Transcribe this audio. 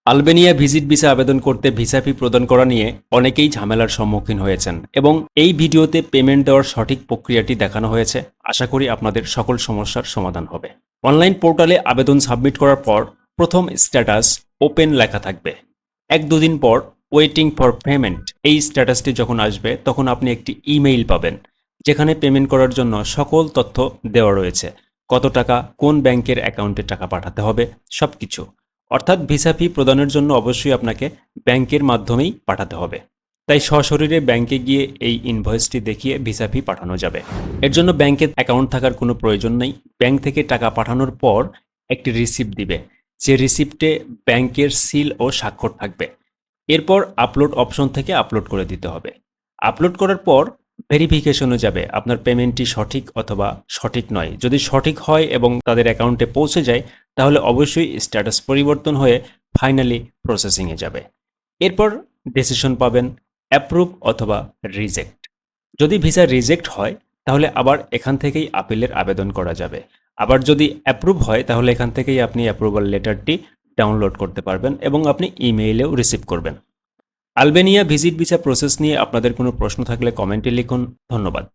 Albania visit visa আবেদন করতে visa ফি প্রদান করা নিয়ে অনেকেই ঝামেলার সম্মুখীন হয়েছেন এবং এই ভিডিওতে পেমেন্ট দেওয়ার সঠিক প্রক্রিয়াটি দেখানো হয়েছে। আশা করি আপনাদের সকল সমস্যার সমাধান হবে। অনলাইন পোর্টালে আবেদন সাবমিট করার পর প্রথম স্ট্যাটাস ওপেন লেখা থাকবে। 1-2 দিন পর ওয়েটিং ফর পেমেন্ট এই স্ট্যাটাসটি যখন আসবে তখন আপনি একটি ইমেইল পাবেন, যেখানে পেমেন্ট করার জন্য সকল তথ্য দেওয়া রয়েছে। কত টাকা, কোন ব্যাংকের অ্যাকাউন্টে টাকা পাঠাতে হবে, সবকিছু। অর্থাৎ ভিসা ফি প্রদানের জন্য অবশ্যই আপনাকে ব্যাংকের মাধ্যমেই পাঠাতে হবে। তাই সশরীরে ব্যাংকে গিয়ে এই ইনভয়েসটি দেখিয়ে ভিসা ফি পাঠানো যাবে। এর জন্য ব্যাংকে অ্যাকাউন্ট থাকার কোনো প্রয়োজন নেই। ব্যাংক থেকে টাকা পাঠানোর পর একটি রিসিপ্ট দিবে, যে রিসিপ্টে ব্যাংকের সিল ও স্বাক্ষর থাকবে। এরপর আপলোড অপশন থেকে আপলোড করে দিতে হবে। আপলোড করার পর ভেরিফিকেশনে যাবে আপনার পেমেন্টটি সঠিক অথবা সঠিক নয়। যদি সঠিক হয় এবং তাদের অ্যাকাউন্টে পৌঁছে যায় তাহলে অবশ্যই স্ট্যাটাস পরিবর্তন হয়ে ফাইনালি প্রসেসিংয়ে যাবে। এরপর ডিসিশন পাবেন অ্যাপ্রুভ অথবা রিজেক্ট। যদি ভিসা রিজেক্ট হয় তাহলে আবার এখান থেকেই আপিলের আবেদন করা যাবে। আবার যদি অ্যাপ্রুভ হয় তাহলে এখান থেকেই আপনি অ্যাপ্রুভাল লেটারটি ডাউনলোড করতে পারবেন এবং আপনি ইমেইলেও রিসিভ করবেন। আলবেনিয়া ভিজিট ভিসা প্রসেস নিয়ে আপনাদের কোনো প্রশ্ন থাকলে কমেন্টে লিখুন। ধন্যবাদ।